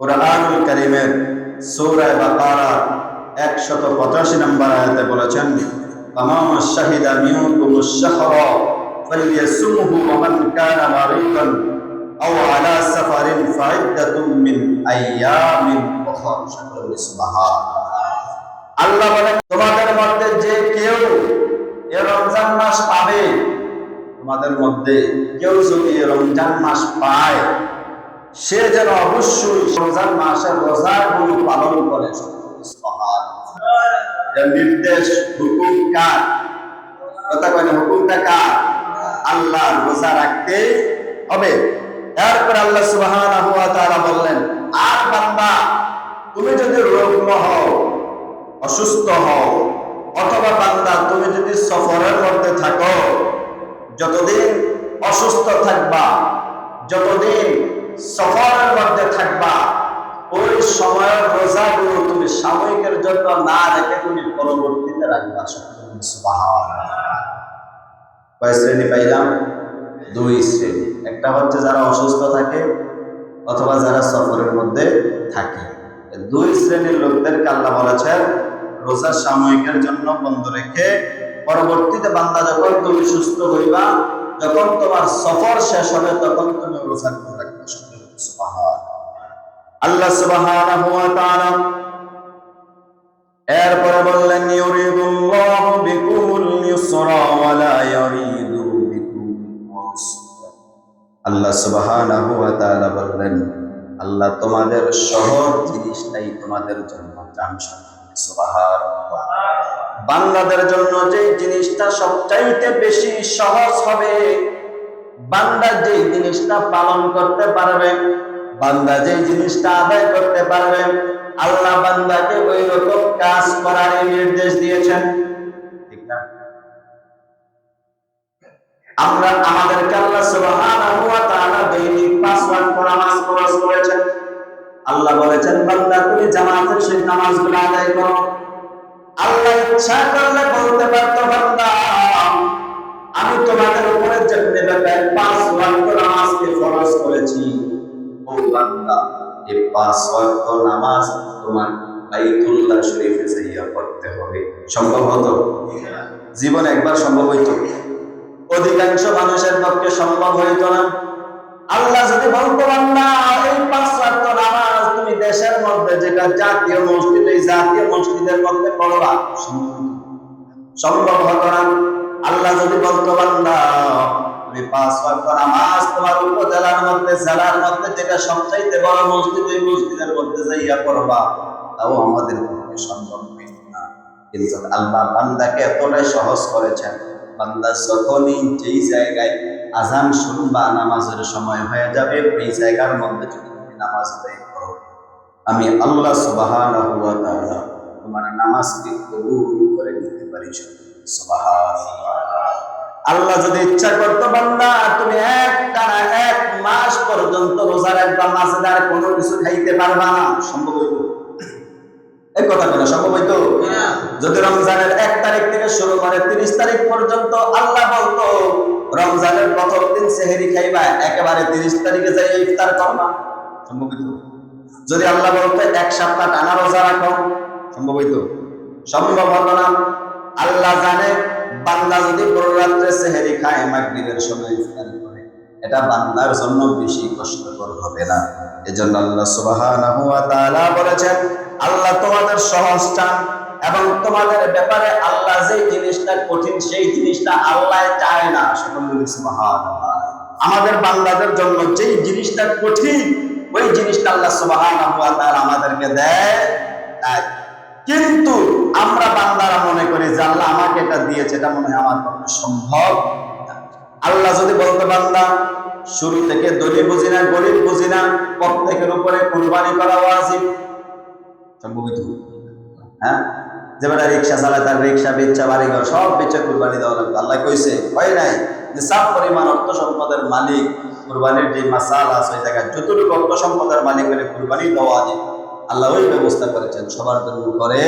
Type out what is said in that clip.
কুরআনুল কারীমের সূরা বাকারা 185 নম্বর আয়াতে বলেছেন, ফামান শাহিদা মিনকুমুশ শাহরা ফালইয়াসুমহু ওয়া মান কানা মারিদান আও আলা সাফারিন ফাইদ্দাতুম মিন আইয়ামিন উখরা। সুবহানাল্লাহ। আল্লাহ বলেন, তোমাদের মধ্যে যে কেউ এই রমজান মাস পাবে, তোমাদের মধ্যে কেউ যদি রমজান মাস পায়, সে যেন অবশ্যই রমজান মাসের রোজাগুলো পালন করে। নির্দেশ, হুকুম কার? কথা কয় না, হুকুমটা কার? আল্লাহ। রোজা রাখতে হবে। এরপর আল্লাহ সুবহানাহু ওয়া তাআলা বললেন, আর বান্দা, তুমি যদি রোগী হও, অসুস্থ হও, অথবা বান্দা তুমি যদি সফরের মধ্যে থাকো, যতদিন অসুস্থ থাকবা, যতদিন সফরের মধ্যে থাকবা, ওই সময়ের রোজাগুলো তুমি সাময়িকের জন্য না রেখে তুমি পরবর্তীতে রাখবা। সুবহানাল্লাহ। কয় শ্রেণী পাইলাম? দুই শ্রেণী। একটা হচ্ছে যারা অসুস্থ থাকে অথবা যারা সফরের মধ্যে থাকে। দুই শ্রেণীর লোকদেরকে আল্লাহ বলেছেন, রোজা সাময়িকের জন্য বন্ধ রেখে পরবর্তীতে বান্দা যখন তুমি সুস্থ হইবা, যখন তোমার সফর শেষ হবে, তখন তুমি রোজা রাখবে। আল্লাহ সুবহানাহু ওয়া তাআলা এরপরে বললেন, ইউরিদুল্লাহু বিকুমুল ইউসরা ওয়া লা ইউরিদু বিকুমুল উসরা। আল্লাহ সুবহানাহু ওয়া তাআলা বললেন, আল্লাহ তোমাদের সহজ জিনিসটাই তোমাদের জন্য চান। সুবহানাল্লাহ। বান্দাদের জন্য যে জিনিসটা সবচাইতে বেশি সহজ হবে, বান্দা যে জিনিসটা পালন করতে পারবে, বান্দা যে জিনিসটা আদায় করতে পারবে, আল্লাহ বান্দাকে ওই রকম কাজ করার নির্দেশ দিয়েছেন। ঠিক না? আমরা আমাদেরকে আল্লাহ সুবহানাহু ওয়া তাআলা দৈনিক 5 ওয়াক্ত নামাজ ফরজ করেছেন। আল্লাহ বলেছেন, বান্দা তুমি জামাতের সেই নামাজগুলো আদায় করো। আল্লাহ ইচ্ছা করলে বলতে পারতো, বান্দা আমি তোমাদের উপরে যেতে 5 ওয়াক্ত নামাজকে ফরজ করেছি। ও বান্দা, এই 5 ওয়াক্ত নামাজ তোমার বাইতুল্লাহ শরীফে যাইয়া পড়তে হবে। সম্ভব হতো? জীবনে একবার সম্ভব হইতো? অধিকাংশ মানুষের পক্ষে সম্ভব হইতো না। আল্লাহ যদি বলতো, বান্দা এই 5 ওয়াক্ত নামাজ তুমি দেশের মধ্যে যেটা জাতীয় মসজিদ, এই জাতীয় মসজিদের মধ্যে পড়বা, সম্ভব হতো না। আল্লাহ যদি বলতো, বান্দা তুমি 5 ওয়াক্ত নামাজ তোমার উপজেলার মধ্যে, জেলার মধ্যে যেটা সবচাইতে বড় মসজিদ, ওই মসজিদের মধ্যে যাইয়া পড়বা, তাও আমাদের পক্ষে সম্ভব হইত না। কিন্তু আল্লাহ বান্দাকে এতটাই সহজ করেছেন, বান্দা যখনই যেই জায়গায় আজান শুনবা, নামাজের সময় হয়ে যাবে, ওই জায়গার মধ্যে যদি তুমি নামাজ আদায় করো, আমি আল্লাহ সুবহানাহু ওয়া তাআলা তোমার নামাজকে কবুল করে নিতে পারি। সুবহানাল্লাহ। আল্লাহ যদি ইচ্ছা করতো, বান্দা তুমি একটানা 1 মাস পর্যন্ত রোজা রাখবা, মাঝে আর কোনো কিছু খাইতে পারবা না, সম্ভব হইতো? এই কথা বলা সম্ভব হইতো? যদি রমজানের 1 তারিখ থেকে শুরু করে 30 তারিখ পর্যন্ত আল্লাহ বলতো, রমজানের প্রথম দিন সেহরি খাইবা, একেবারে 30 তারিখে যাই ইফতার করবা, সম্ভব হইতো? যদি আল্লাহ বলতো 1 সপ্তাহ টানা রোজা রাখো, সম্ভব হইতো? সম্ভব হতো না। আল্লাহ জানে, বান্দা যদি পুরো রাত্রে সেহরি খায়, মাগরিবের সময় ইফতার করে, এটা বান্দার জন্য বেশি কষ্টকর হবে না। এজন্য আল্লাহ সুবহানাহু ওয়া তাআলা বলেছেন, আল্লাহ তোমাদের সহজ চান, এবং তোমাদের ব্যাপারে আল্লাহ যে জিনিসটা কঠিন, সেই জিনিসটা আল্লাহ চায় না। সুবহানাল্লাহ। আমাদের বান্দাদের জন্য যেই জিনিসটা কঠিন, ওই জিনিসটা আল্লাহ সুবহানাহু ওয়া তাআলা আমাদেরকে দেয়। কিন্তু আমরা বান্দারা মনে করি যে আল্লাহ আমাকে এটা দিয়েছে, এটা মনে হয় আমার পক্ষে সম্ভব। আল্লাহ যদি বলতে, বান্দা শুরু থেকে দলিল বুঝি না, গরিব বুঝি না, প্রত্যেকের উপরে কুরবানি করা ওয়াজিব, সম্ভব হইতো? হ্যাঁ, যে বেটা রিক্সা চালায়, তার রিক্সা বেচা, বাড়িঘর সব বেচা কুরবানি দেওয়া লাগবে। আল্লাহ কইছে, হয় নাই যে সব পরিমাণ অর্থ সম্পদের মালিক, কুরবানির যে মাসালা আছে, ওই জায়গায় যতটুকু অর্থ সম্পদের মালিক হলে কুরবানি দেওয়া যায়, আল্লাহ ওই ব্যবস্থা করেছেন, সবার জন্য করে